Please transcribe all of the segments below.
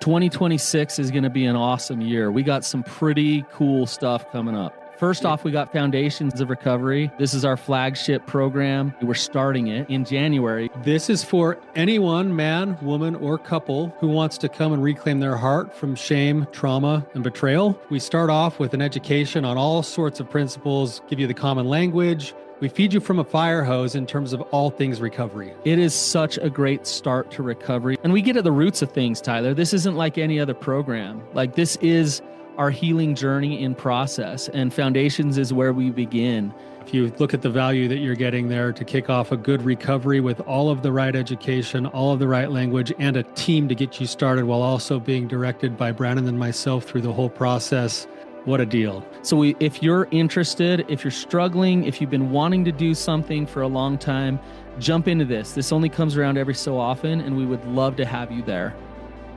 2026 is going to be an awesome year. We got some pretty cool stuff coming up. First off, we got Foundations of Recovery. This is our flagship program. We're starting it in January. This is for anyone, man, woman, or couple who wants to come and reclaim their heart from shame, trauma, and betrayal. We start off with an education on all sorts of principles, give you the common language. We feed you from a fire hose in terms of all things recovery. It is such a great start to recovery. And we get at the roots of things, Tyler. This isn't like any other program. Like, this is our healing journey in process, and Foundations is where we begin. If you look at the value that you're getting there to kick off a good recovery with all of the right education, all of the right language, and a team to get you started while also being directed by Brannon and myself through the whole process, what a deal. So if you're interested, if you're struggling, if you've been wanting to do something for a long time, jump into this. This only comes around every so often, and we would love to have you there.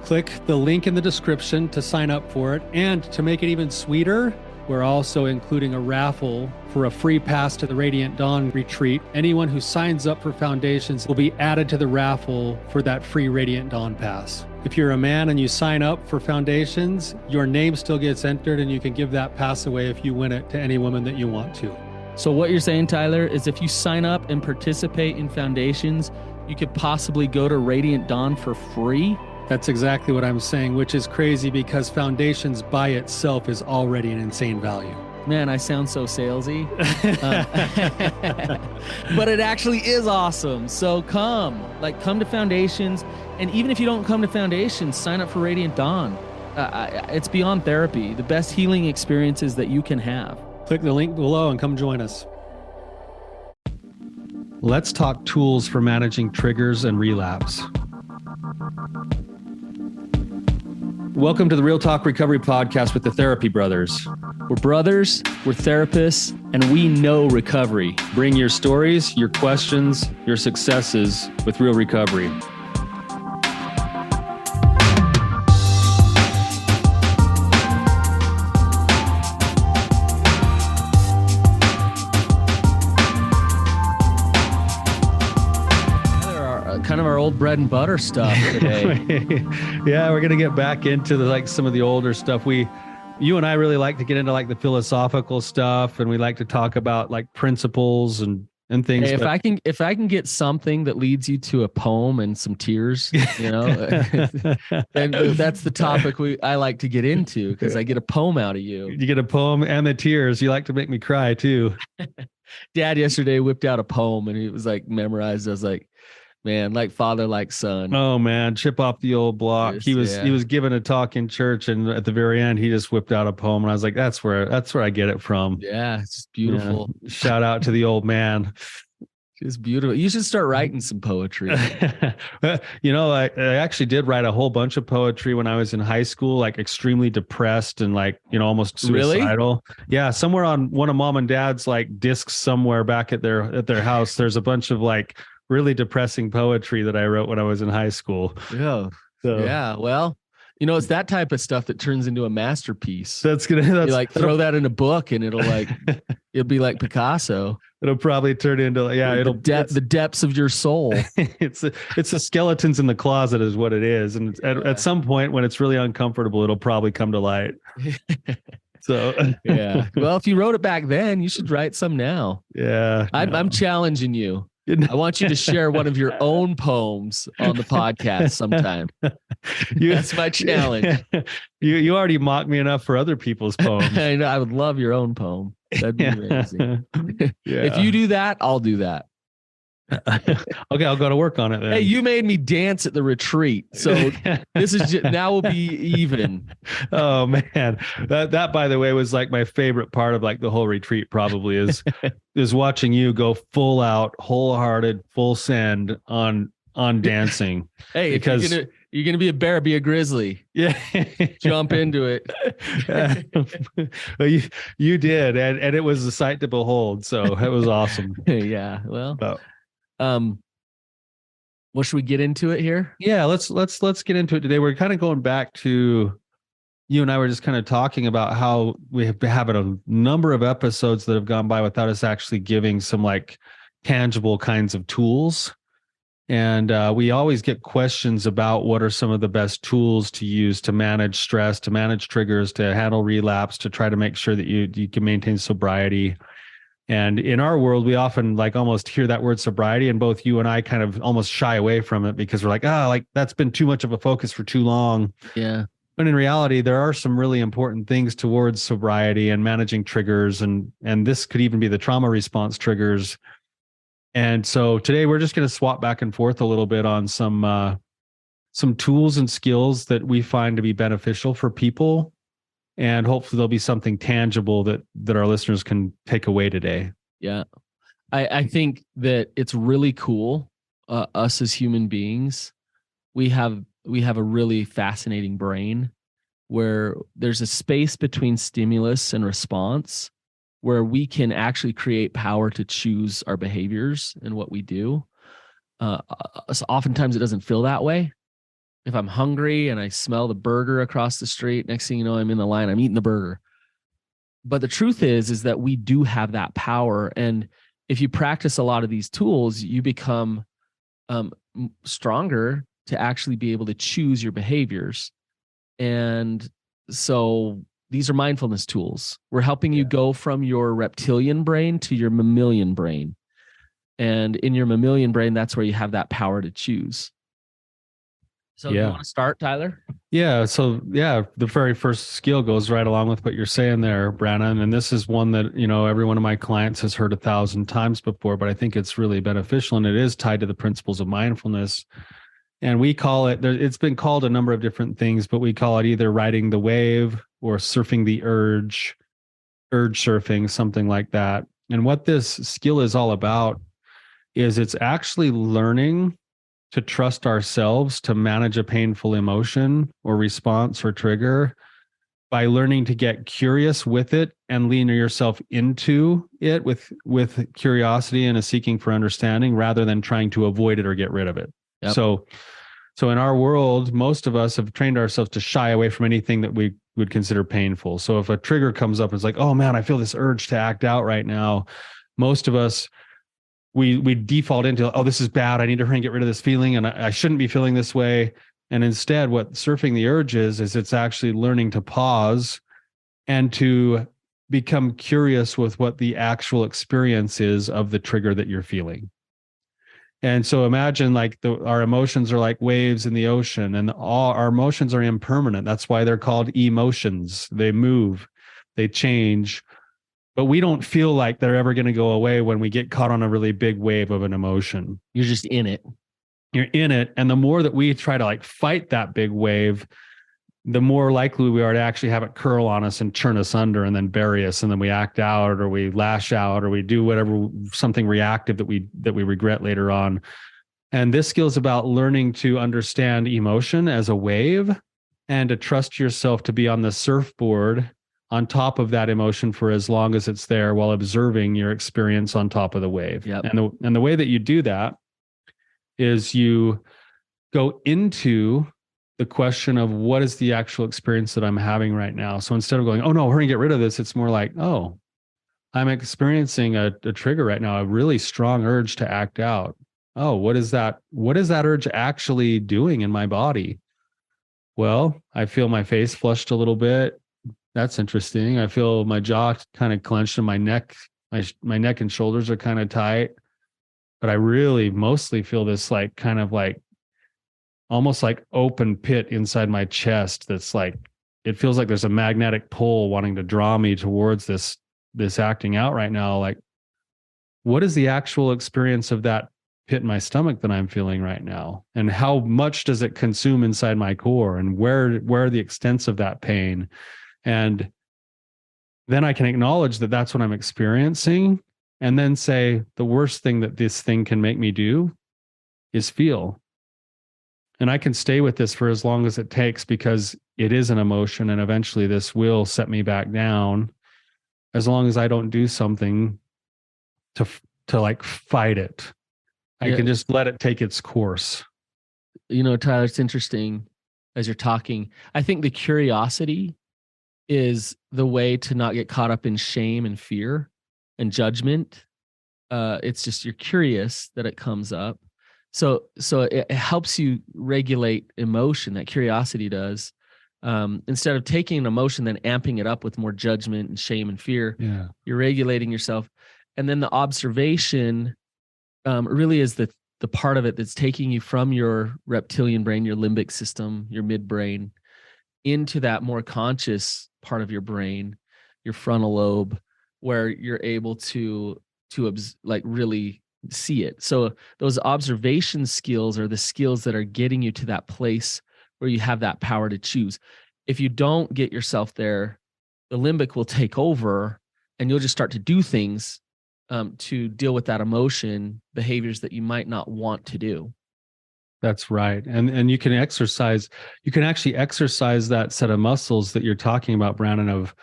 Click the link in the description to sign up for it. And to make it even sweeter, we're also including a raffle for a free pass to the Radiant Dawn retreat. Anyone who signs up for Foundations will be added to the raffle for that free Radiant Dawn pass. If you're a man and you sign up for Foundations, your name still gets entered, and you can give that pass away if you win it to any woman that you want to. So what you're saying, Tyler, is if you sign up and participate in Foundations, you could possibly go to Radiant Dawn for free? That's exactly what I'm saying, which is crazy because Foundations by itself is already an insane value. Man, I sound so salesy. But it actually is awesome. So come to Foundations. And even if you don't come to Foundations, sign up for Radiant Dawn. It's beyond therapy, the best healing experiences that you can have. Click the link below and come join us. Let's talk tools for managing triggers and relapse. Welcome to the Real Talk Recovery Podcast with the Therapy Brothers. We're brothers, we're therapists, and we know recovery. Bring your stories, your questions, your successes with real recovery. Kind of our old bread and butter stuff today. Yeah, we're gonna get back into some of the older stuff. You and I really like to get into the philosophical stuff, and we like to talk about principles and things. Hey, if I can get something that leads you to a poem and some tears, then that's the topic I like to get into, because I get a poem out of you. You get a poem and the tears. You like to make me cry too. Dad yesterday whipped out a poem, and it was memorized. I was like, man, like father, like son. Oh man, chip off the old block. He was given a talk in church, and at the very end, he just whipped out a poem, and I was like, that's where I get it from. Yeah, it's just beautiful. Yeah. Shout out to the old man. It's beautiful. You should start writing some poetry. I actually did write a whole bunch of poetry when I was in high school, extremely depressed and almost suicidal. Really? Yeah, somewhere on one of mom and dad's discs somewhere back at their house, there's a bunch of really depressing poetry that I wrote when I was in high school. Yeah. So. Yeah. Well, it's that type of stuff that turns into a masterpiece. You throw that in a book, and it'll be like Picasso. It'll probably turn into the depths of your soul. It's the skeletons in the closet is what it is. And at some point when it's really uncomfortable, it'll probably come to light. So yeah. Well, if you wrote it back then, you should write some now. Yeah. I'm challenging you. I want you to share one of your own poems on the podcast sometime. That's my challenge. You already mocked me enough for other people's poems. I know, I would love your own poem. That'd be amazing. Yeah. If you do that, I'll do that. Okay, I'll go to work on it then. Hey, you made me dance at the retreat, so this is now we'll be even. Oh man, that by the way was my favorite part of the whole retreat. Probably is watching you go full out, wholehearted, full send on dancing. Hey, because you're gonna be a bear, be a grizzly. Yeah, jump into it. Well, you did, and it was a sight to behold. So it was awesome. Yeah. Well. Well, should we get into it here? Yeah, let's get into it today. We're kind of going back to, you and I were just kind of talking about how we have had a number of episodes that have gone by without us actually giving some tangible kinds of tools. And we always get questions about what are some of the best tools to use to manage stress, to manage triggers, to handle relapse, to try to make sure that you can maintain sobriety. And in our world, we often like almost hear that word sobriety, and both you and I kind of almost shy away from it because we're like, like that's been too much of a focus for too long. Yeah. But in reality, there are some really important things towards sobriety and managing triggers, and this could even be the trauma response triggers. And so today we're just going to swap back and forth a little bit on some tools and skills that we find to be beneficial for people, and hopefully there'll be something tangible that our listeners can take away today. Yeah. I think that it's really cool. Us as human beings, we have a really fascinating brain where there's a space between stimulus and response where we can actually create power to choose our behaviors and what we do. So oftentimes it doesn't feel that way. If I'm hungry and I smell the burger across the street, next thing you know, I'm in the line, I'm eating the burger. But the truth is that we do have that power. And if you practice a lot of these tools, you become stronger to actually be able to choose your behaviors. And so these are mindfulness tools. We're helping you go from your reptilian brain to your mammalian brain. And in your mammalian brain, that's where you have that power to choose. So you want to start, Tyler? Yeah. So the very first skill goes right along with what you're saying there, Brannon. And this is one that, every one of my clients has heard 1,000 times before, but I think it's really beneficial, and it is tied to the principles of mindfulness. And we call it, it's been called a number of different things, but we call it either riding the wave or surfing the urge surfing, something like that. And what this skill is all about is it's actually learning to trust ourselves to manage a painful emotion or response or trigger by learning to get curious with it and lean yourself into it with curiosity and a seeking for understanding rather than trying to avoid it or get rid of it. Yep. So in our world, most of us have trained ourselves to shy away from anything that we would consider painful. So if a trigger comes up, it's like, oh man, I feel this urge to act out right now. Most of us, we default into, oh, this is bad. I need to hurry and get rid of this feeling, and I shouldn't be feeling this way. And instead, what surfing the urge is it's actually learning to pause and to become curious with what the actual experience is of the trigger that you're feeling. And so imagine like our emotions are like waves in the ocean, and all our emotions are impermanent. That's why they're called emotions. They move, they change, but we don't feel like they're ever going to go away when we get caught on a really big wave of an emotion. You're just in it. You're in it. And the more that we try to like fight that big wave, the more likely we are to actually have it curl on us and churn us under and then bury us. And then we act out, or we lash out, or we do whatever, something reactive that we regret later on. And this skill is about learning to understand emotion as a wave and to trust yourself to be on the surfboard on top of that emotion for as long as it's there, while observing your experience on top of the wave. Yep. And the way that you do that is you go into the question of what is the actual experience that I'm having right now. So instead of going, oh no, hurry and get rid of this, it's more like, oh, I'm experiencing a trigger right now, a really strong urge to act out. Oh, what is that? What is that urge actually doing in my body? Well, I feel my face flushed a little bit. That's interesting. I feel my jaw kind of clenched and my neck and shoulders are kind of tight. But I really mostly feel this like kind of like almost like open pit inside my chest. That's like, it feels like there's a magnetic pull wanting to draw me towards this acting out right now. Like, what is the actual experience of that pit in my stomach that I'm feeling right now? And how much does it consume inside my core? And where are the extents of that pain? And then I can acknowledge that that's what I'm experiencing, and then say the worst thing that this thing can make me do is feel. And I can stay with this for as long as it takes, because it is an emotion, and eventually this will set me back down, as long as I don't do something to like fight it. I can just let it take its course. Tyler, it's interesting as you're talking. I think the curiosity is the way to not get caught up in shame and fear and judgment. It's just, you're curious that it comes up. So it helps you regulate emotion, that curiosity does. Instead of taking an emotion, then amping it up with more judgment and shame and fear, you're regulating yourself. And then the observation really is the part of it that's taking you from your reptilian brain, your limbic system, your midbrain, into that more conscious part of your brain, your frontal lobe, where you're able to like really see it. So those observation skills are the skills that are getting you to that place where you have that power to choose. If you don't get yourself there, the limbic will take over and you'll just start to do things to deal with that emotion, behaviors that you might not want to do. That's right. And you can actually exercise that set of muscles that you're talking about, Brannon, of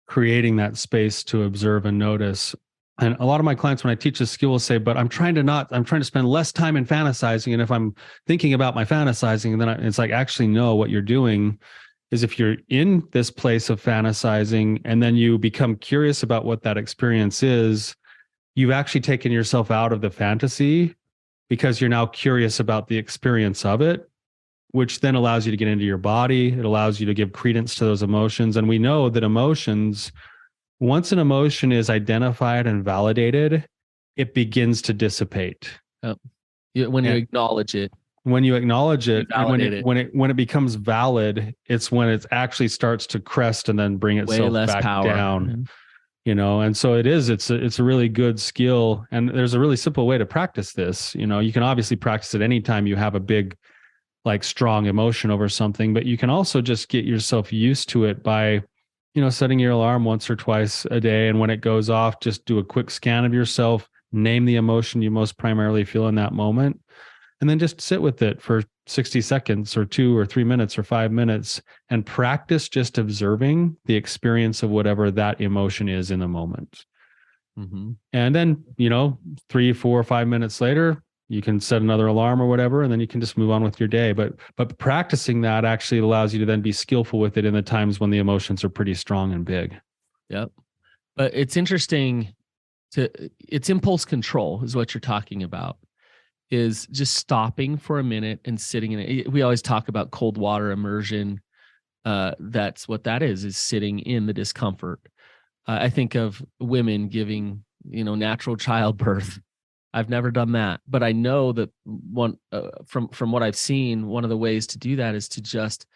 creating that space to observe and notice. And a lot of my clients, when I teach this skill, will say, but I'm trying to spend less time in fantasizing. And if I'm thinking about my fantasizing, then it's like, actually, no, what you're doing is, if you're in this place of fantasizing and then you become curious about what that experience is, you've actually taken yourself out of the fantasy, because you're now curious about the experience of it, which then allows you to get into your body. It allows you to give credence to those emotions. And we know that emotions, once an emotion is identified and validated, it begins to dissipate. When you acknowledge it. When you acknowledge it, and when it becomes valid, it's when it actually starts to crest and then bring itself back down. Mm-hmm. And so it's a really good skill. And there's a really simple way to practice this. You can obviously practice it anytime you have a big, like, strong emotion over something, but you can also just get yourself used to it by, setting your alarm once or twice a day. And when it goes off, just do a quick scan of yourself, name the emotion you most primarily feel in that moment, and then just sit with it for 60 seconds or 2 or 3 minutes or 5 minutes, and practice just observing the experience of whatever that emotion is in the moment. Mm-hmm. And then, 3, 4, 5 minutes later, you can set another alarm or whatever, and then you can just move on with your day. But practicing that actually allows you to then be skillful with it in the times when the emotions are pretty strong and big. Yep. But it's interesting it's impulse control is what you're talking about, is just stopping for a minute and sitting in it. We always talk about cold water immersion. That's what that is sitting in the discomfort. I think of women giving, natural childbirth. I've never done that, but I know that from what I've seen, one of the ways to do that is to just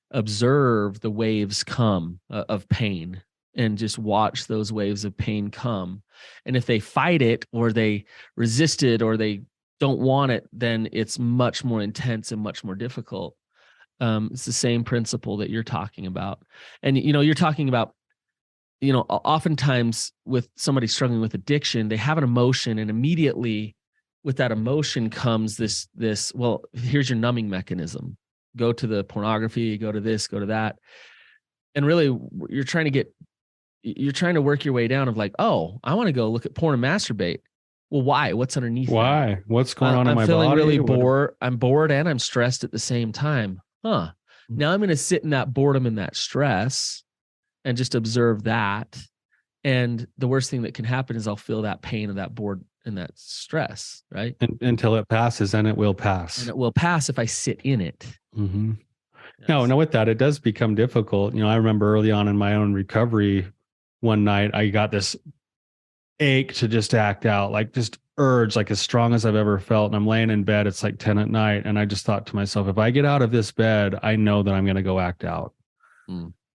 observe the waves come of pain, and just watch those waves of pain come. And if they fight it, or they resist it, or they don't want it, then it's much more intense and much more difficult. It's the same principle that you're talking about. And, you're talking about, oftentimes with somebody struggling with addiction, they have an emotion, and immediately with that emotion comes this, well, here's your numbing mechanism. Go to the pornography, go to this, go to that. And really you're trying to work your way down of like, oh, I want to go look at porn and masturbate. Well, why? What's underneath? Why? That? What's going on in my body? I'm feeling really bored. I'm bored and I'm stressed at the same time. Now I'm going to sit in that boredom and that stress and just observe that. And the worst thing that can happen is I'll feel that pain of that bored and that stress, right? Until it passes, and it will pass. And it will pass if I sit in it. Mm-hmm. Yes. No, with that, it does become difficult. I remember early on in my own recovery, one night I got this ache to just act out, like just urge, like as strong as I've ever felt. And I'm laying in bed, it's like 10 at night. And I just thought to myself, if I get out of this bed, I know that I'm going to go act out.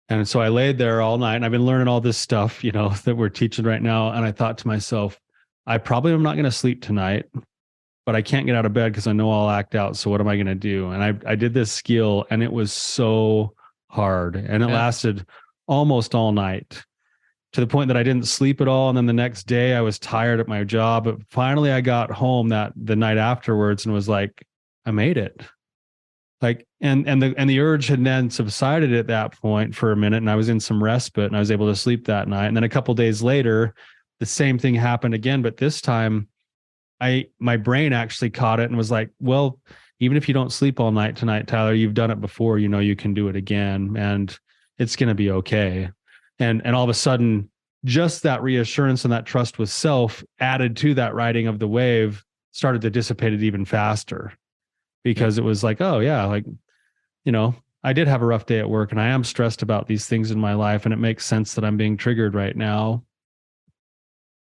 And so I laid there all night, and I've been learning all this stuff, that we're teaching right now. And I thought to myself, I probably am not going to sleep tonight, but I can't get out of bed because I know I'll act out. So what am I going to do? And I did this skill, and it was so hard, and it lasted almost all night, to the point that I didn't sleep at all. And then the next day I was tired at my job, but finally I got home the night afterwards and was like, I made it. Like, and the urge had then subsided at that point for a minute, and I was in some respite, and I was able to sleep that night. And then a couple of days later, the same thing happened again, but this time my brain actually caught it and was like, well, even if you don't sleep all night tonight, Tyler, you've done it before, you can do it again, and it's going to be okay. And all of a sudden, just that reassurance and that trust with self added to that riding of the wave started to dissipate it even faster, because it was like, oh yeah, like, I did have a rough day at work and I am stressed about these things in my life, and it makes sense that I'm being triggered right now.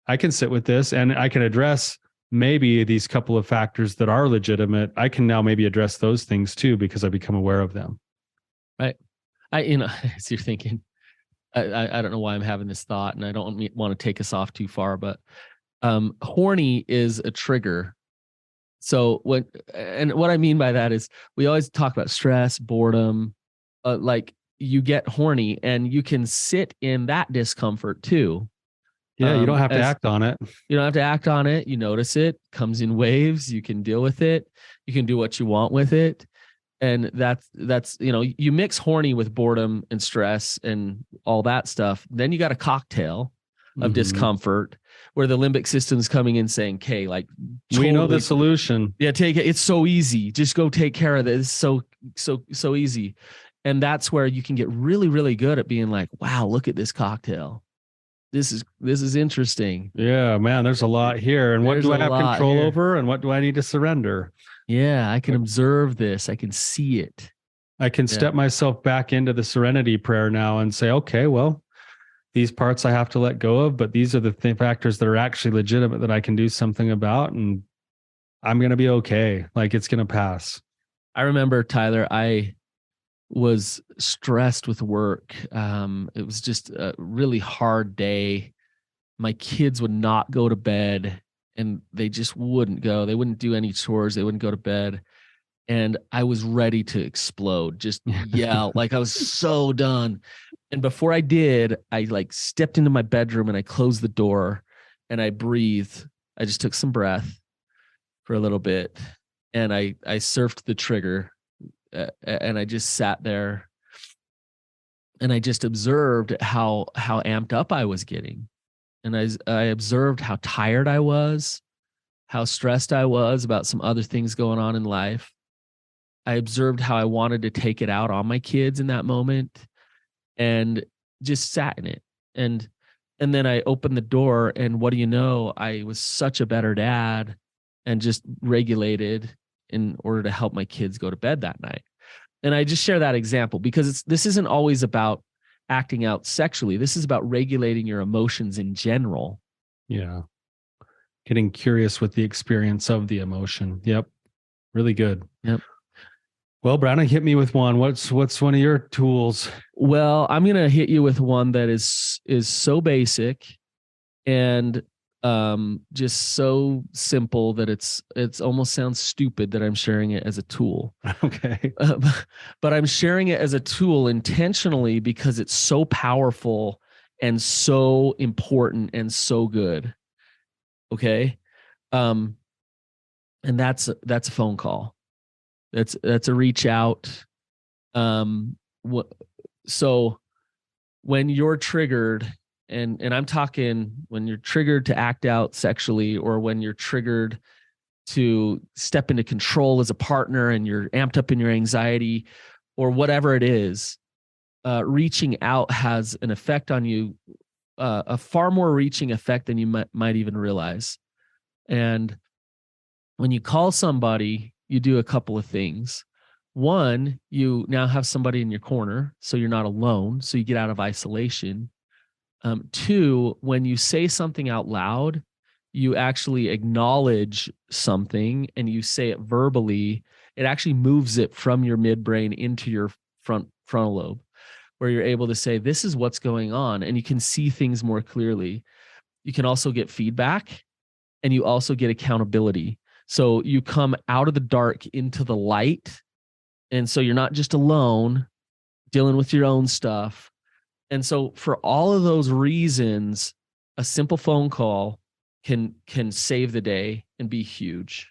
I can sit with this and I can address maybe these couple of factors that are legitimate. I can now maybe address those things too, because I become aware of them. Right. As you're thinking, I don't know why I'm having this thought, and I don't want to take us off too far, but horny is a trigger. So what I mean by that is, we always talk about stress, boredom, like you get horny and you can sit in that discomfort too. Yeah, you don't have to act on it. You don't have to act on it. You notice it comes in waves. You can deal with it. You can do what you want with it. And that's you mix horny with boredom and stress and all that stuff. Then you got a cocktail of discomfort where the limbic system's coming in saying, "Okay, like we know the solution. Yeah, take it. It's so easy. Just go take care of this. So easy." And that's where you can get really, really good at being like, "Wow, look at this cocktail. This is interesting." Yeah, man, there's a lot here. And what do I have control over? And what do I need to surrender? Yeah, I can observe this. I can see it. I can step myself back into the serenity prayer now and say, okay, well, these parts I have to let go of, but these are the factors that are actually legitimate that I can do something about. And I'm going to be okay. Like, it's going to pass. I remember, Tyler, I was stressed with work. It was just a really hard day. My kids would not go to bed, and they just wouldn't go. They wouldn't do any chores. They wouldn't go to bed. And I was ready to explode, just yell. Like, I was so done. And before I did, I like stepped into my bedroom and I closed the door and I breathed. I just took some breath for a little bit, and I surfed the trigger, and I just sat there and I just observed how amped up I was getting. And I observed how tired I was, how stressed I was about some other things going on in life. I observed how I wanted to take it out on my kids in that moment, and just sat in it. And then I opened the door, and what do you know? I was such a better dad and just regulated in order to help my kids go to bed that night. And I just share that example because this isn't always about acting out sexually. This is about regulating your emotions in general. Yeah. Getting curious with the experience of the emotion. Yep. Really good. Yep. Well, Brannon, hit me with one. What's one of your tools? Well, I'm going to hit you with one that is so basic and just so simple that it's almost sounds stupid that I'm sharing it as a tool. Okay. But I'm sharing it as a tool intentionally because it's so powerful and so important and so good. Okay. And that's a phone call. That's a reach out. So when you're triggered, and I'm talking when you're triggered to act out sexually, or when you're triggered to step into control as a partner and you're amped up in your anxiety, or whatever it is, reaching out has an effect on you, a far more reaching effect than you might even realize. And when you call somebody, you do a couple of things. One, you now have somebody in your corner, so you're not alone, so you get out of isolation. Two, when you say something out loud, you actually acknowledge something and you say it verbally. It actually moves it from your midbrain into your frontal lobe, where you're able to say, this is what's going on, and you can see things more clearly. You can also get feedback, and you also get accountability. So you come out of the dark into the light, and so you're not just alone dealing with your own stuff. And so for all of those reasons, a simple phone call can save the day and be huge.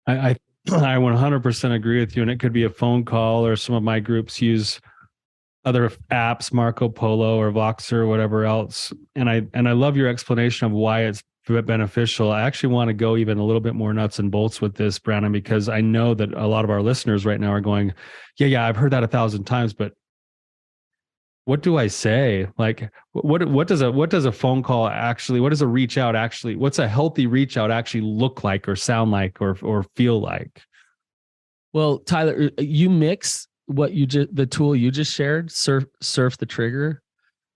I 100% agree with you. And it could be a phone call, or some of my groups use other apps, Marco Polo or Voxer or whatever else. And I love your explanation of why it's beneficial. I actually want to go even a little bit more nuts and bolts with this, Brannon, because I know that a lot of our listeners right now are going, yeah, I've heard that 1,000 times, but what do I say? Like, what does a phone call actually, what does a reach out actually, what's a healthy reach out actually look like or sound like or feel like? Well, Tyler, you mix what you just, the tool you just shared, surf the trigger,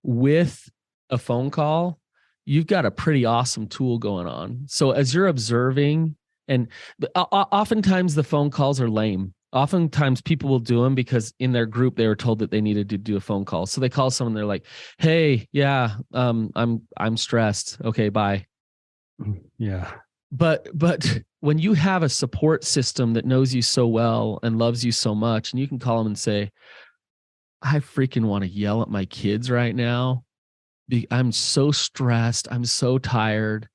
with a phone call, you've got a pretty awesome tool going on. So as you're observing, and oftentimes the phone calls are lame. Oftentimes people will do them because in their group they were told that they needed to do a phone call. So they call someone, they're like, "Hey, yeah, I'm stressed. Okay, bye." Yeah. But when you have a support system that knows you so well and loves you so much, and you can call them and say, "I freaking want to yell at my kids right now. I'm so stressed. I'm so tired.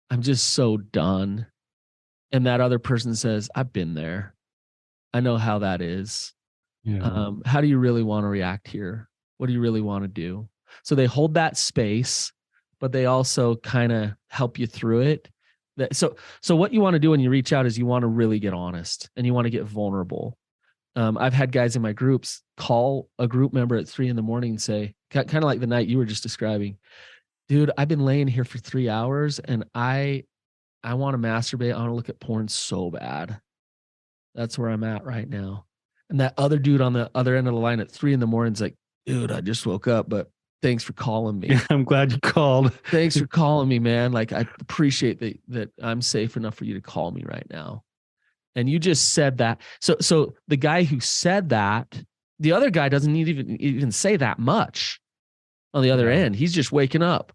I'm just so done." And that other person says, "I've been there. I know how that is. Yeah. How do you really want to react here? What do you really want to do?" So they hold that space, but they also kind of help you through it. So what you want to do when you reach out is you want to really get honest and you want to get vulnerable. I've had guys in my groups call a group member at 3 a.m. and say, kind of like the night you were just describing, "Dude, I've been laying here for 3 hours and I want to masturbate. I want to look at porn so bad. That's where I'm at right now." And that other dude on the other end of the line at 3 a.m. is like, "Dude, I just woke up, but thanks for calling me. Yeah, I'm glad you called. Thanks for calling me, man. Like, I appreciate that I'm safe enough for you to call me right now." And you just said that. So the guy who said that, the other guy doesn't need even say that much on the other end. He's just waking up.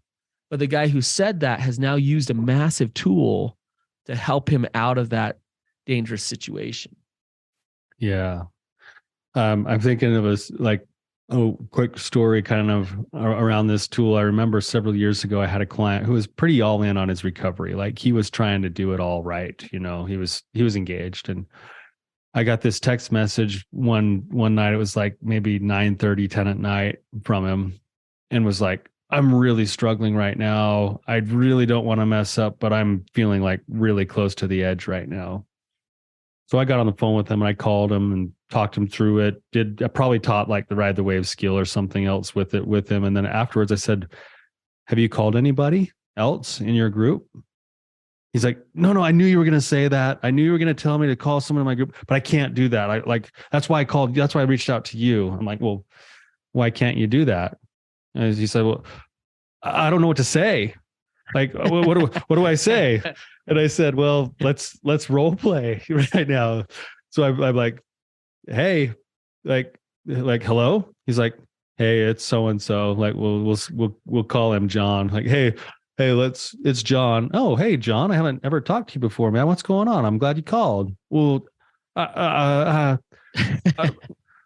But the guy who said that has now used a massive tool to help him out of that dangerous situation. Yeah. I'm thinking of like a quick story kind of around this tool. I remember several years ago, I had a client who was pretty all in on his recovery. Like he was trying to do it all right. You know, he was engaged, and I got this text message one night. It was like maybe 9:30, 10 at night from him, and was like, "I'm really struggling right now. I really don't want to mess up, but I'm feeling like really close to the edge right now." So I got on the phone with him and I called him and talked him through it. I probably taught like the ride the wave skill or something else with him. And then afterwards I said, "Have you called anybody else in your group?" He's like, No, I knew you were going to say that. I knew you were going to tell me to call someone in my group, but I can't do that. That's why I called. That's why I reached out to you." I'm like, "Well, why can't you do that?" And he said, "Well, I don't know what to say. Like, what do I say?" And I said, "Well, let's role play right now." So I'm like, "Hey, like, hello." He's like, "Hey, it's so and so. Like, we'll call him John." Like, "Hey, it's John. Oh, hey, John. I haven't ever talked to you before, man. What's going on? I'm glad you called." "Well,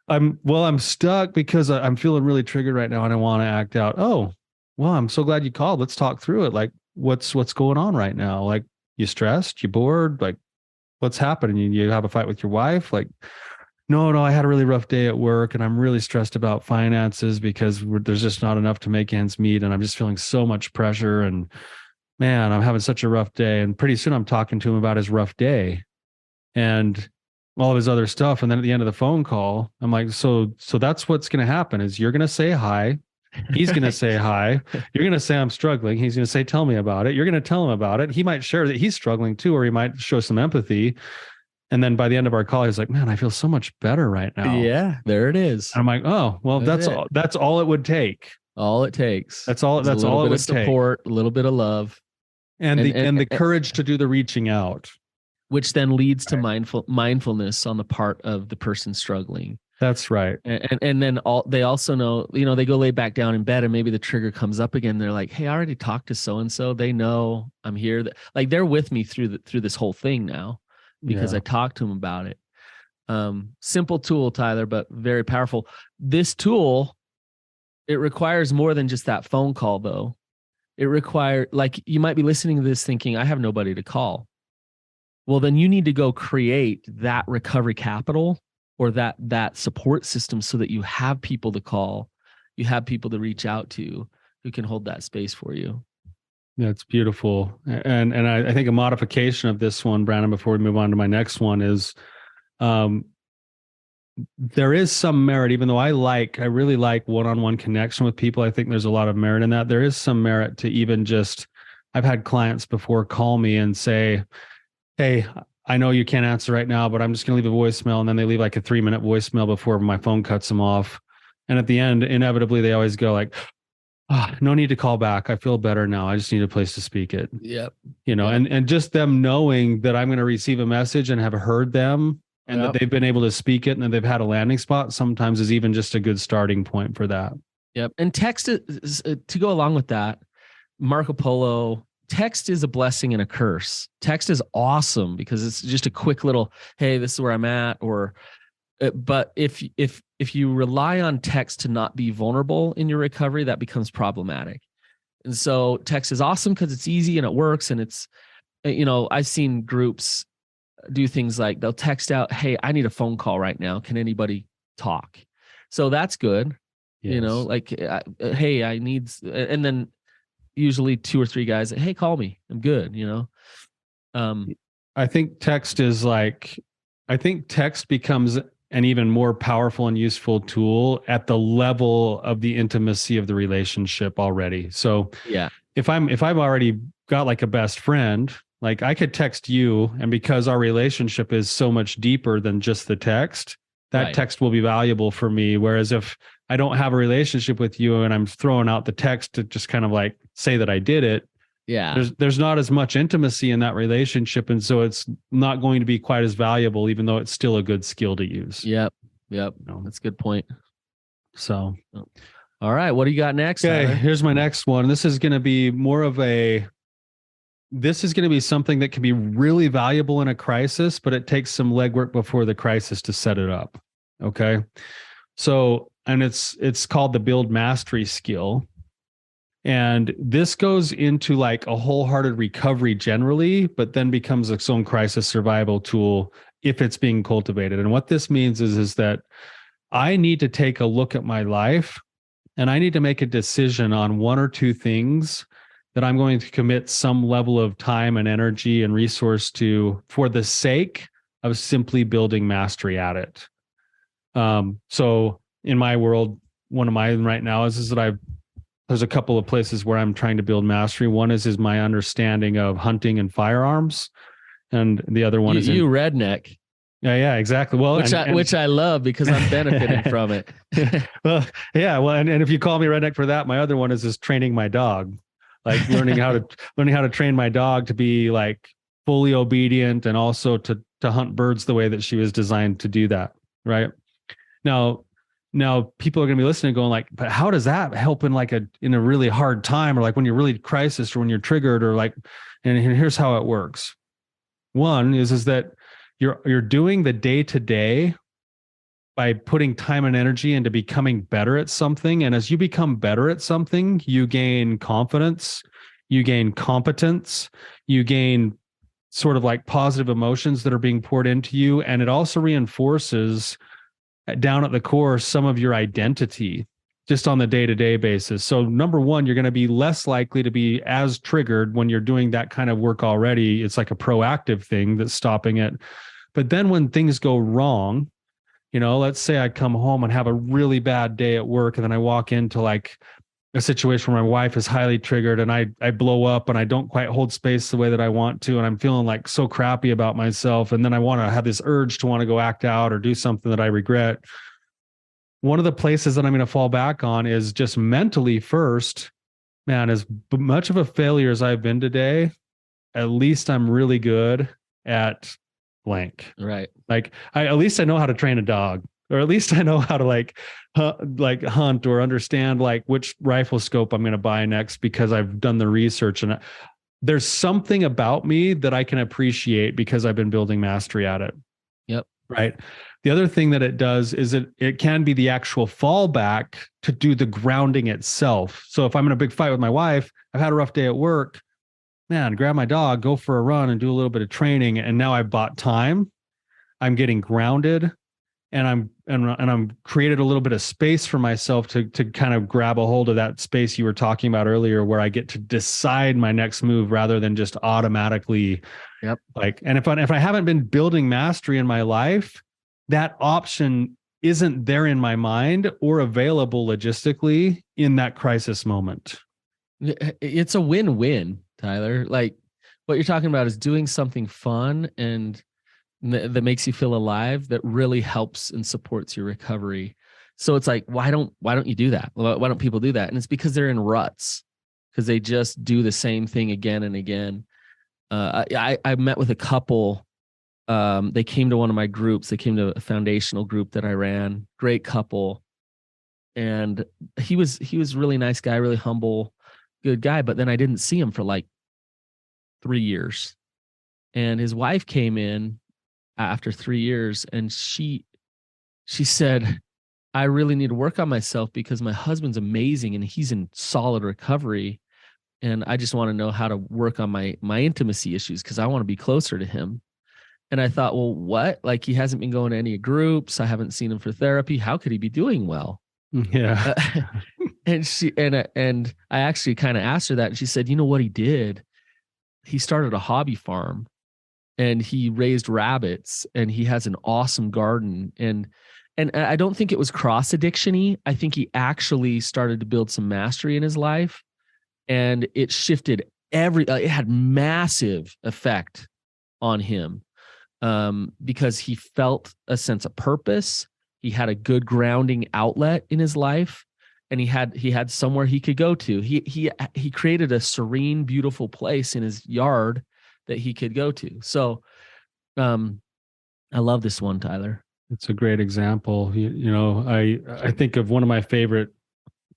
I'm stuck because I'm feeling really triggered right now and I want to act out." "Oh, well, I'm so glad you called. Let's talk through it. Like, what's going on right now? Like, you stressed? You bored? Like, what's happening? You have a fight with your wife?" Like, No, I had a really rough day at work and I'm really stressed about finances because there's just not enough to make ends meet. And I'm just feeling so much pressure. And man, I'm having such a rough day." And pretty soon I'm talking to him about his rough day and all of his other stuff. And then at the end of the phone call, I'm like, so that's what's going to happen is you're going to say hi. He's going to say hi. You're going to say, "I'm struggling." He's going to say, "Tell me about it." You're going to tell him about it. He might share that he's struggling too, or he might show some empathy. And then by the end of our call, he's like, "Man, I feel so much better right now." Yeah, there it is. And I'm like, "Oh, well, that's all. That's all it would take. All it takes. That's all. That's all it would take. Support, a little bit of love, And the courage to do the reaching out, which then leads to mindfulness on the part of the person struggling. That's right. And then they also know, they go lay back down in bed and maybe the trigger comes up again. They're like, "Hey, I already talked to so and so. They know I'm here." Like they're with me through this whole thing now because I talked to them about it. Simple tool, Tyler, but very powerful. This tool, it requires more than just that phone call, though. It requires, like, you might be listening to this thinking, "I have nobody to call." Well, then you need to go create that recovery capital or that support system so that you have people to call, you have people to reach out to who can hold that space for you. That's beautiful. And I think a modification of this one, Brannon, before we move on to my next one is there is some merit, even though I really like one-on-one connection with people. I think there's a lot of merit in that. There is some merit to even just, I've had clients before call me and say, hey, I know you can't answer right now, but I'm just going to leave a voicemail. And then they leave like a 3-minute voicemail before my phone cuts them off. And at the end, inevitably, they always go like, no need to call back. I feel better now. I just need a place to speak it. Yep. And just them knowing that I'm going to receive a message and have heard them and that they've been able to speak it and that they've had a landing spot sometimes is even just a good starting point for that. Yep. And text is, to go along with that, Marco Polo, text is a blessing and a curse. Text is awesome because it's just a quick little, hey, this is where I'm at. But if you rely on text to not be vulnerable in your recovery, that becomes problematic. And so text is awesome because it's easy and it works. And it's, I've seen groups do things like they'll text out, hey, I need a phone call right now. Can anybody talk? So that's good. Yes. Hey, I need, and then usually 2 or 3 guys, hey, call me. I'm good. I think text becomes an even more powerful and useful tool at the level of the intimacy of the relationship already. So yeah, if I've already got like a best friend, like I could text you, and because our relationship is so much deeper than just the text, that text will be valuable for me. Whereas if I don't have a relationship with you and I'm throwing out the text to just kind of like say that I did it, there's not as much intimacy in that relationship, and so it's not going to be quite as valuable, even though it's still a good skill to use. Yep. That's a good point. So, all right, what do you got next? Okay, Tyler? Here's my next one. This is going to be something that can be really valuable in a crisis, but it takes some legwork before the crisis to set it up. Okay. So, and it's called the build mastery skill. And this goes into like a wholehearted recovery generally, but then becomes its own crisis survival tool if it's being cultivated. And what this means is that I need to take a look at my life and I need to make a decision on 1 or 2 things that I'm going to commit some level of time and energy and resource to for the sake of simply building mastery at it. So in my world, one of mine right now is that there's a couple of places where I'm trying to build mastery. One is my understanding of hunting and firearms. And the other one is you redneck. Yeah, exactly. Well, which I love because I'm benefiting from it. Well, yeah. Well, and if you call me redneck for that, my other one is training my dog, like learning how to train my dog to be like fully obedient and also to hunt birds the way that she was designed to do that. Right. Now people are going to be listening going like, but how does that help in in a really hard time, or like when you're really crisis, or when you're triggered, or like, and here's how it works. One is that you're doing the day-to-day by putting time and energy into becoming better at something. And as you become better at something, you gain confidence, you gain competence, you gain sort of like positive emotions that are being poured into you. And it also reinforces down at the core some of your identity just on the day-to-day basis. So number one, you're going to be less likely to be as triggered when you're doing that kind of work already. It's like a proactive thing that's stopping it. But then when things go wrong, let's say I come home and have a really bad day at work, and then I walk into like a situation where my wife is highly triggered and I blow up and I don't quite hold space the way that I want to. And I'm feeling like so crappy about myself. And then I want to have this urge to want to go act out or do something that I regret. One of the places that I'm going to fall back on is just mentally first, man, as much of a failure as I've been today, at least I'm really good at blank. Right. Like at least I know how to train a dog, or at least I know how to like hunt or understand like which rifle scope I'm going to buy next because I've done the research. And there's something about me that I can appreciate because I've been building mastery at it. Yep. Right. The other thing that it does is it can be the actual fallback to do the grounding itself. So if I'm in a big fight with my wife, I've had a rough day at work, man, grab my dog, go for a run and do a little bit of training. And now I've bought time. I'm getting grounded, and I'm created a little bit of space for myself to kind of grab a hold of that space you were talking about earlier, where I get to decide my next move rather than just automatically. Yep. Like, and if I haven't been building mastery in my life, that option isn't there in my mind or available logistically in that crisis moment. It's a win-win, Tyler. Like what you're talking about is doing something fun and that makes you feel alive, that really helps and supports your recovery. So it's like, why don't you do that? Why don't people do that? And it's because they're in ruts, because they just do the same thing again and again. I met with a couple. They came to one of my groups. They came to a foundational group that I ran. Great couple, and he was really nice guy, really humble, good guy. But then I didn't see him for like 3 years, and his wife came in after 3 years, and she said, I really need to work on myself because my husband's amazing and he's in solid recovery. And I just want to know how to work on my intimacy issues because I want to be closer to him. And I thought, well, what? Like, he hasn't been going to any groups. I haven't seen him for therapy. How could he be doing well? Yeah. And I actually kind of asked her that, and she said, you know what he did? He started a hobby farm and he raised rabbits, and he has an awesome garden. And I don't think it was cross addiction-y. I think he actually started to build some mastery in his life, and it shifted it had massive effect on him, because he felt a sense of purpose. He had a good grounding outlet in his life, and he had somewhere he could go to. He created a serene, beautiful place in his yard that he could go to. So, I love this one, Tyler. It's a great example. I think of one of my favorite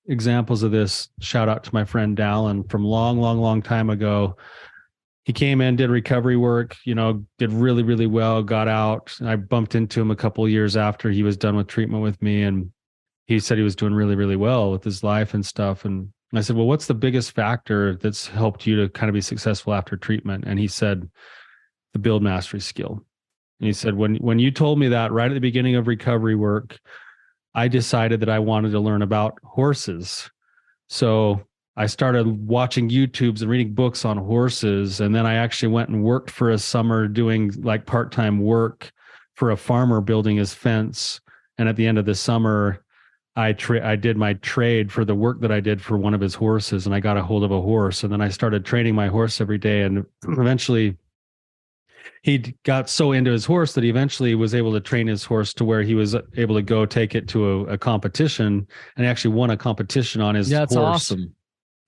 examples of this. Shout out to my friend Dallin from long time ago. He came in, did recovery work, did really, really well, got out. I bumped into him a couple of years after he was done with treatment with me. And he said he was doing really, really well with his life and stuff. And I said, well, what's the biggest factor that's helped you to kind of be successful after treatment? And he said, the build mastery skill. And he said, when you told me that right at the beginning of recovery work, I decided that I wanted to learn about horses. So I started watching YouTubes and reading books on horses. And then I actually went and worked for a summer doing like part-time work for a farmer building his fence. And at the end of the summer, I did my trade for the work that I did for one of his horses, and I got a hold of a horse. And then I started training my horse every day. And eventually he got so into his horse that he eventually was able to train his horse to where he was able to go take it to a competition, and he actually won a competition on his horse. That's awesome.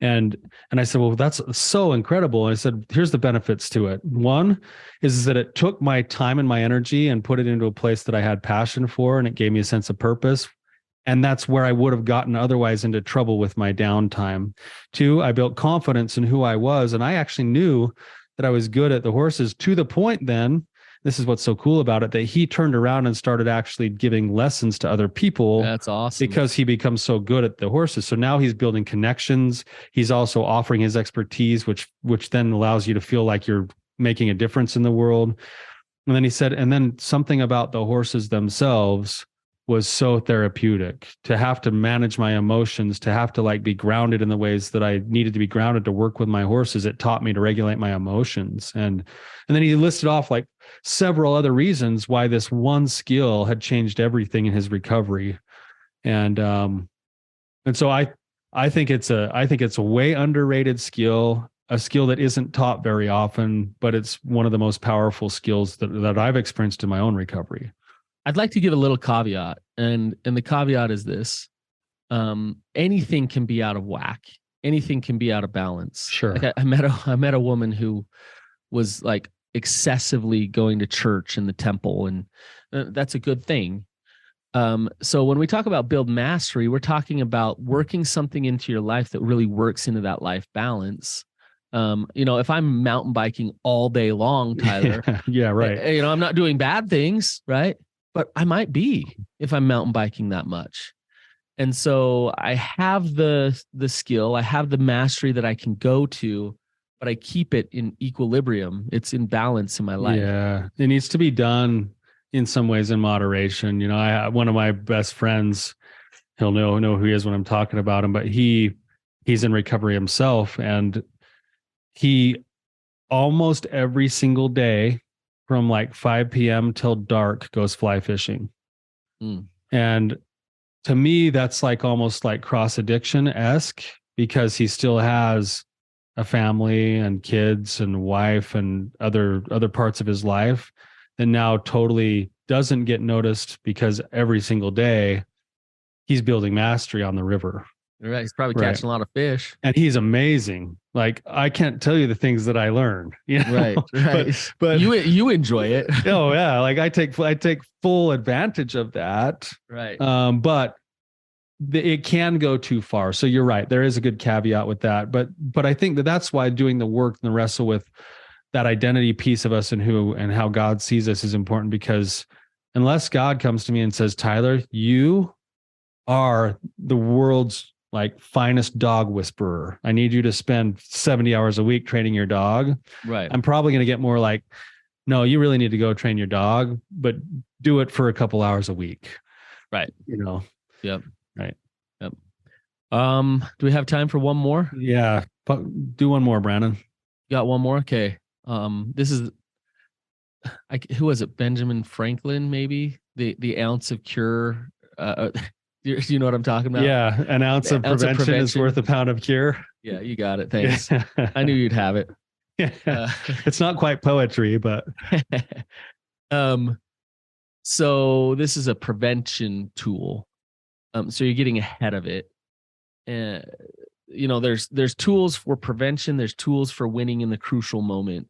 And I said, well, that's so incredible. And I said, here's the benefits to it. One is that it took my time and my energy and put it into a place that I had passion for, and it gave me a sense of purpose. And that's where I would have gotten otherwise into trouble with my downtime. Two, I built confidence in who I was, and I actually knew that I was good at the horses, to the point then, this is what's so cool about it, that he turned around and started actually giving lessons to other people. That's awesome. Because he becomes so good at the horses. So now he's building connections. He's also offering his expertise, which then allows you to feel like you're making a difference in the world. And then he said, and then something about the horses themselves was so therapeutic. To have to manage my emotions, to have to like be grounded in the ways that I needed to be grounded to work with my horses. It taught me to regulate my emotions. And then he listed off like several other reasons why this one skill had changed everything in his recovery. And so I think it's a way underrated skill, a skill that isn't taught very often, but it's one of the most powerful skills that I've experienced in my own recovery. I'd like to give a little caveat, and the caveat is this: anything can be out of whack, anything can be out of balance. Sure. Like I met a woman who was like excessively going to church in the temple, and that's a good thing. So when we talk about build mastery, we're talking about working something into your life that really works into that life balance. If I'm mountain biking all day long, Tyler, yeah, right. I'm not doing bad things, right? But I might be if I'm mountain biking that much. And so I have the skill, I have the mastery that I can go to, but I keep it in equilibrium. It's in balance in my life. Yeah, it needs to be done in some ways in moderation. One of my best friends, he'll know who he is when I'm talking about him, but he's in recovery himself, and he almost every single day from like 5 p.m. till dark goes fly fishing. And to me, that's like almost like cross addiction-esque, because he still has a family and kids and wife and other parts of his life that now totally doesn't get noticed, because every single day he's building mastery on the river. Right. He's probably Right. catching a lot of fish. And he's amazing. Like, I can't tell you the things that I learned, you know? Right. Right. But you enjoy it. oh yeah, like I take full advantage of that. Right. But it can go too far. So you're right. There is a good caveat with that. But I think that's why doing the work and the wrestle with that identity piece of us and who and how God sees us is important, because unless God comes to me and says, Tyler, you are the world's like finest dog whisperer, I need you to spend 70 hours a week training your dog. Right. I'm probably going to get more like, no, you really need to go train your dog, but do it for a couple hours a week. Right. You know? Yep. Right. Yep. Do we have time for one more? Yeah. Do one more, Brannon. You got one more? Okay. This is, who was it? Benjamin Franklin, maybe? The ounce of cure. You know what I'm talking about? Yeah. An ounce of prevention is worth a pound of cure. Yeah, you got it. Thanks. I knew you'd have it. It's not quite poetry, but so this is a prevention tool. So you're getting ahead of it. And there's tools for prevention, there's tools for winning in the crucial moment.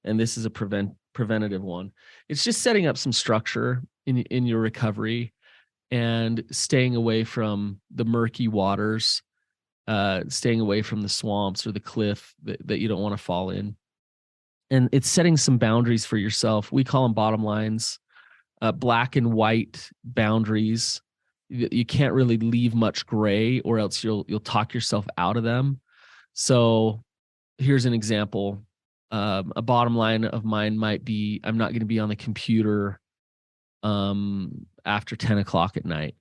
And this is a preventative one. It's just setting up some structure in your recovery and staying away from the murky waters, staying away from the swamps or the cliff that you don't want to fall in. And it's setting some boundaries for yourself. We call them bottom lines, black and white boundaries. You can't really leave much gray, or else you'll talk yourself out of them. So here's an example. A bottom line of mine might be, I'm not going to be on the computer after 10 o'clock at night.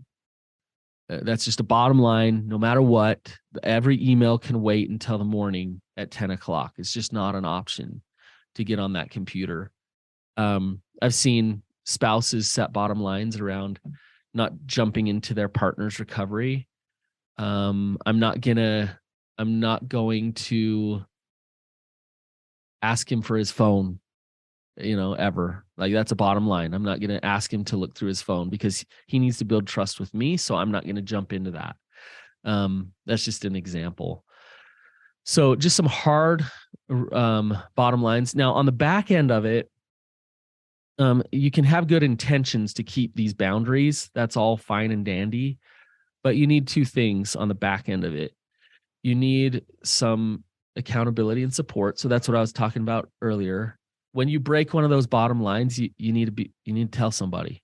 That's just a bottom line. No matter what, every email can wait until the morning at 10 o'clock. It's just not an option to get on that computer. I've seen spouses set bottom lines around not jumping into their partner's recovery. I'm not going to ask him for his phone, ever. Like, that's a bottom line. I'm not going to ask him to look through his phone because he needs to build trust with me. So I'm not going to jump into that. That's just an example. So just some hard bottom lines. Now, on the back end of it, you can have good intentions to keep these boundaries. That's all fine and dandy. But you need two things on the back end of it. You need some accountability and support. So that's what I was talking about earlier. When you break one of those bottom lines, you need to tell somebody.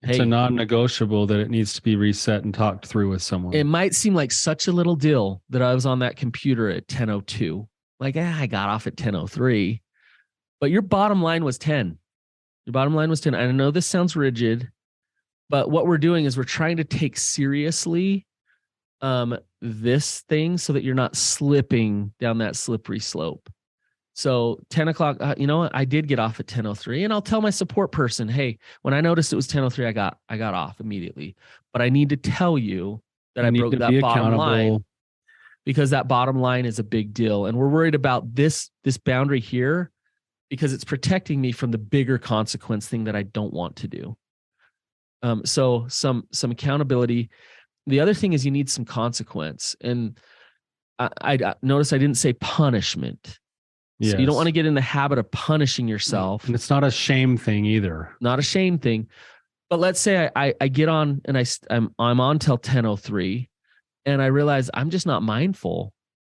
It's a non-negotiable that it needs to be reset and talked through with someone. It might seem like such a little deal that I was on that computer at 10:02. Like, I got off at 10:03. But your bottom line was 10. Your bottom line was 10. I know this sounds rigid, but what we're doing is we're trying to take seriously this thing so that you're not slipping down that slippery slope. So 10 o'clock, I did get off at 10:03, and I'll tell my support person, hey, when I noticed it was 10:03, I got off immediately. But I need to tell you that I broke that bottom line, because that bottom line is a big deal. And we're worried about this boundary here because it's protecting me from the bigger consequence thing that I don't want to do. So some accountability. The other thing is you need some consequence. And I noticed I didn't say punishment. Yes. So you don't want to get in the habit of punishing yourself. And it's not a shame thing either. Not a shame thing. But let's say I get on and I'm on till 10:03, and I realize I'm just not mindful.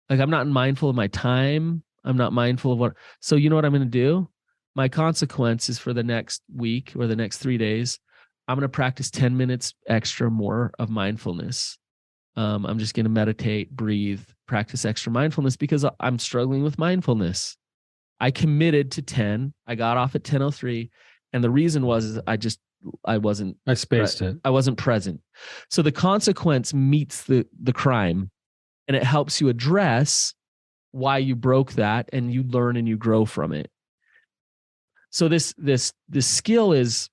Like, I'm not mindful of my time. I'm not mindful of what. So you know what I'm going to do? My consequence is for the next week or the next 3 days, I'm going to practice 10 minutes extra more of mindfulness. I'm just going to meditate, breathe, practice extra mindfulness because I'm struggling with mindfulness. I committed to 10. I got off at 10:03. And the reason was I wasn't present. So the consequence meets the crime, and it helps you address why you broke that, and you learn and you grow from it. So this skill is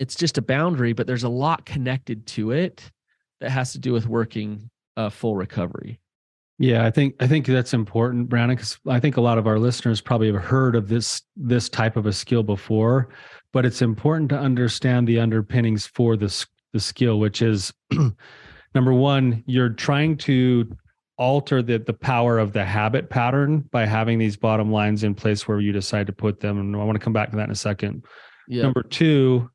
it's just a boundary, but there's a lot connected to it that has to do with working full recovery. Yeah, I think that's important, Brandon, because I think a lot of our listeners probably have heard of this type of a skill before, but it's important to understand the underpinnings for the skill, which is number one, you're trying to alter the power of the habit pattern by having these bottom lines in place where you decide to put them. And I want to come back to that in a second. Yep. Number two,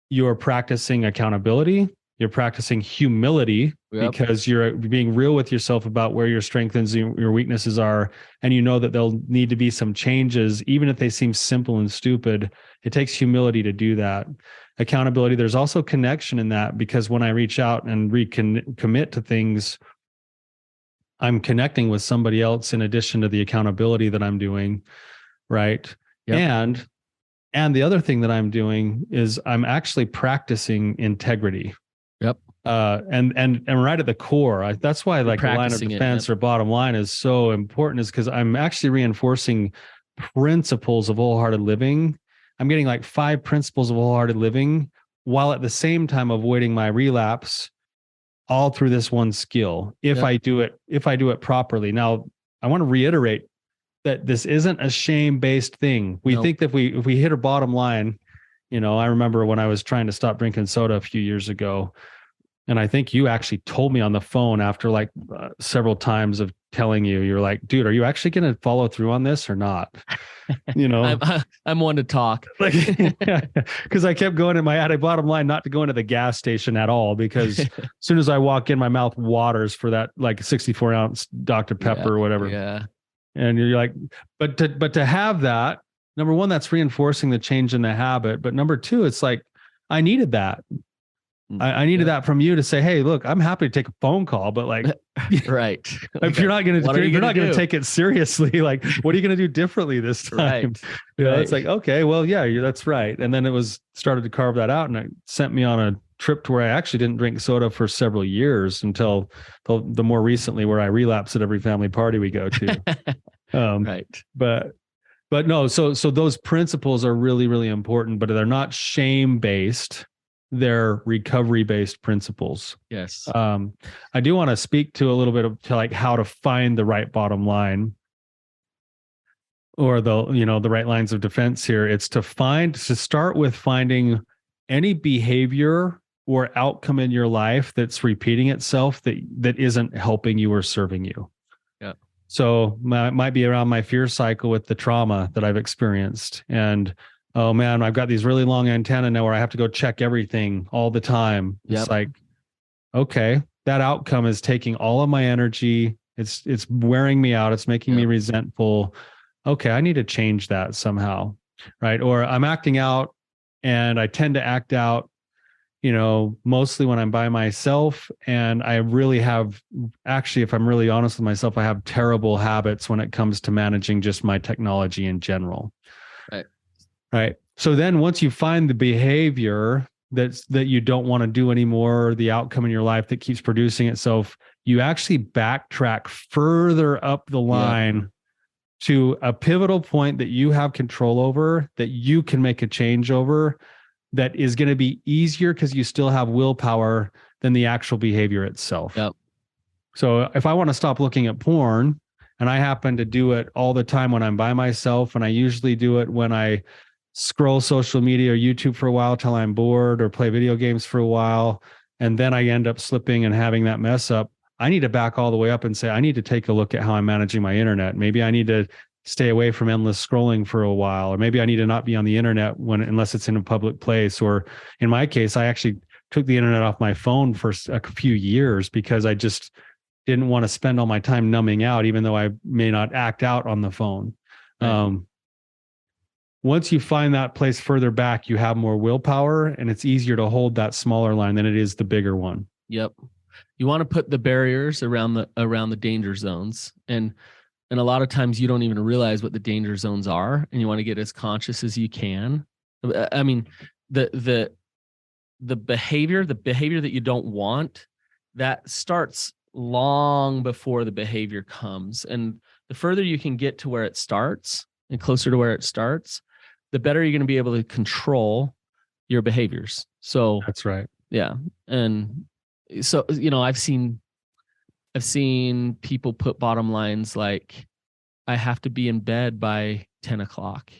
you're practicing accountability. You're practicing humility because you're being real with yourself about where your strengths and your weaknesses are. And you know that there'll need to be some changes, even if they seem simple and stupid. It takes humility to do that. Accountability, there's also connection in that, because when I reach out and commit to things, I'm connecting with somebody else in addition to the accountability that I'm doing. Right. Yep. And the other thing that I'm doing is I'm actually practicing integrity. Yep. And right at the core, that's why like the line of defense or bottom line is so important, is because I'm actually reinforcing principles of wholehearted living. I'm getting like 5 principles of wholehearted living while at the same time avoiding my relapse, all through this one skill. If I do it properly. Now, I want to reiterate that this isn't a shame-based thing. We think that if we hit a bottom line, I remember when I was trying to stop drinking soda a few years ago, and I think you actually told me on the phone after like several times of telling you're like, dude, are you actually going to follow through on this or not? I'm one to talk. Like, because I kept going I had a bottom line not to go into the gas station at all, because as soon as I walk in, my mouth waters for that like 64-ounce Dr. Pepper or whatever. Yeah. And you're like, but to have that, number one, that's reinforcing the change in the habit. But number two, it's like, I needed that. I needed that from you to say, hey, look, I'm happy to take a phone call, but like, right. If you're not going to take it seriously, like, what are you going to do differently this time? Right. It's like, okay, well, yeah, that's right. And then it started to carve that out, and it sent me on a trip to where I actually didn't drink soda for several years until the more recently, where I relapse at every family party we go to. Right. But no, so those principles are really, really important, but they're not shame-based. They're recovery-based principles. Yes. I do want to speak to a little bit to like how to find the right bottom line, or the right lines of defense here. It's to start with finding any behavior or outcome in your life that's repeating itself that isn't helping you or serving you. Yeah. So it might be around my fear cycle with the trauma that I've experienced, and oh man, I've got these really long antennae now where I have to go check everything all the time. It's like, okay, that outcome is taking all of my energy. It's wearing me out. It's making me resentful. Okay, I need to change that somehow. Right. Or I'm acting out, and I tend to act out, mostly when I'm by myself. And I really have, actually, if I'm really honest with myself, I have terrible habits when it comes to managing just my technology in general. Right. So then once you find the behavior that you don't want to do anymore, the outcome in your life that keeps producing itself, you actually backtrack further up the line to a pivotal point that you have control over, that you can make a change over, that is going to be easier because you still have willpower than the actual behavior itself. Yep. So if I want to stop looking at porn, and I happen to do it all the time when I'm by myself, and I usually do it when I scroll social media or YouTube for a while till I'm bored, or play video games for a while, and then I end up slipping and having that mess up, I need to back all the way up and say, I need to take a look at how I'm managing my internet. Maybe I need to stay away from endless scrolling for a while, or maybe I need to not be on the internet unless it's in a public place. Or in my case, I actually took the internet off my phone for a few years because I just didn't want to spend all my time numbing out, even though I may not act out on the phone. Right. Once you find that place further back, you have more willpower, and it's easier to hold that smaller line than it is the bigger one. Yep. You want to put the barriers around the danger zones. And a lot of times you don't even realize what the danger zones are, and you want to get as conscious as you can. I mean, the behavior that you don't want, that starts long before the behavior comes. And the further you can get to where it starts and closer to where it starts, the better you're going to be able to control your behaviors. So That's right. yeah. And so, I've seen people put bottom lines like, I have to be in bed by 10 o'clock.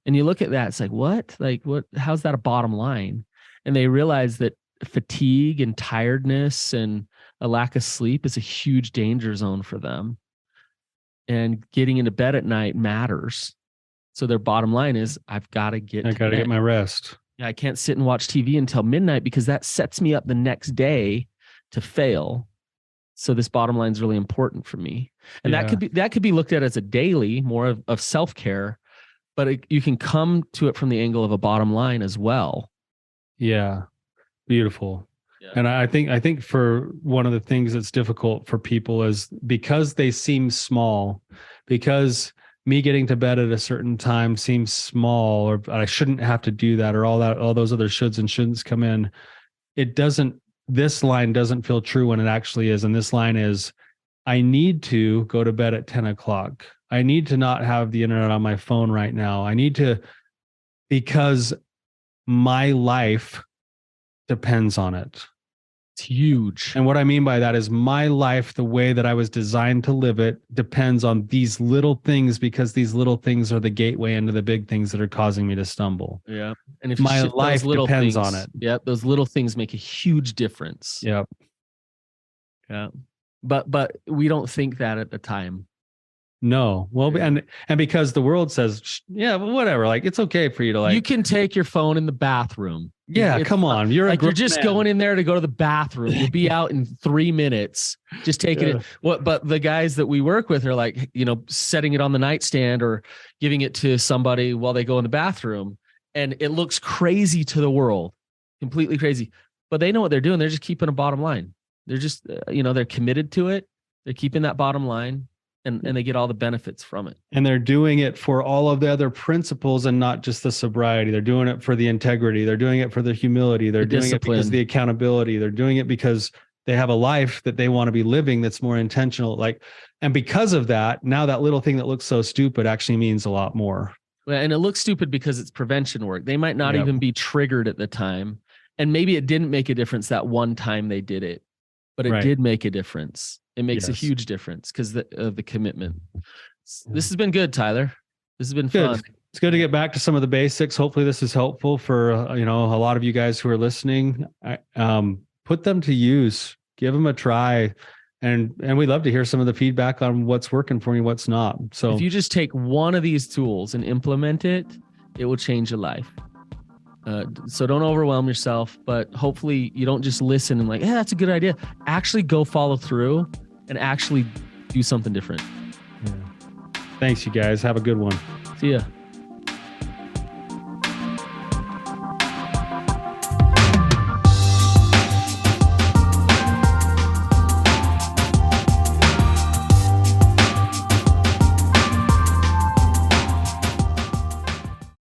And you look at that, it's like, what? Like, what? How's that a bottom line? And they realize that fatigue and tiredness and a lack of sleep is a huge danger zone for them. And getting into bed at night matters. So their bottom line is, I've got to get my rest. I can't sit and watch TV until midnight because that sets me up the next day to fail. So this bottom line is really important for me. And that could be looked at as a daily, more of self-care, but you can come to it from the angle of a bottom line as well. Yeah. Beautiful. Yeah. And I think for one of the things that's difficult for people is because they seem small, because me getting to bed at a certain time seems small, or I shouldn't have to do that, or all those other shoulds and shouldn'ts come in. This line doesn't feel true when it actually is. And this line is, I need to go to bed at 10 o'clock. I need to not have the internet on my phone right now. I need to, because my life depends on it. It's huge. And what I mean by that is my life, the way that I was designed to live it, depends on these little things, because these little things are the gateway into the big things that are causing me to stumble. Yeah. And if my life depends on it. Yeah. Those little things make a huge difference. Yep. Yeah. But we don't think that at the time. No. Well, and because the world says, yeah, well, whatever. Like, it's okay for you to you can take your phone in the bathroom. Yeah, come on. You're just going in there to go to the bathroom. You'll be out in 3 minutes. Just taking it. But the guys that we work with are like, setting it on the nightstand or giving it to somebody while they go in the bathroom. And it looks crazy to the world, completely crazy. But they know what they're doing. They're just keeping a bottom line. They're just, they're committed to it. They're keeping that bottom line. And they get all the benefits from it. And they're doing it for all of the other principles and not just the sobriety. They're doing it for the integrity. They're doing it for the humility. They're doing it because of the accountability. They're doing it because they have a life that they want to be living that's more intentional. And because of that, now that little thing that looks so stupid actually means a lot more. And it looks stupid because it's prevention work. They might not even be triggered at the time. And maybe it didn't make a difference that one time they did it, but it did make a difference. It makes a huge difference because of the commitment. This has been good, Tyler. This has been fun. It's good to get back to some of the basics. Hopefully this is helpful for, a lot of you guys who are listening. Put them to use, give them a try. And we'd love to hear some of the feedback on what's working for you, what's not. So if you just take one of these tools and implement it, it will change your life. So don't overwhelm yourself, but hopefully you don't just listen and that's a good idea. Actually go follow through and actually do something different. Yeah. Thanks, you guys. Have a good one. See ya.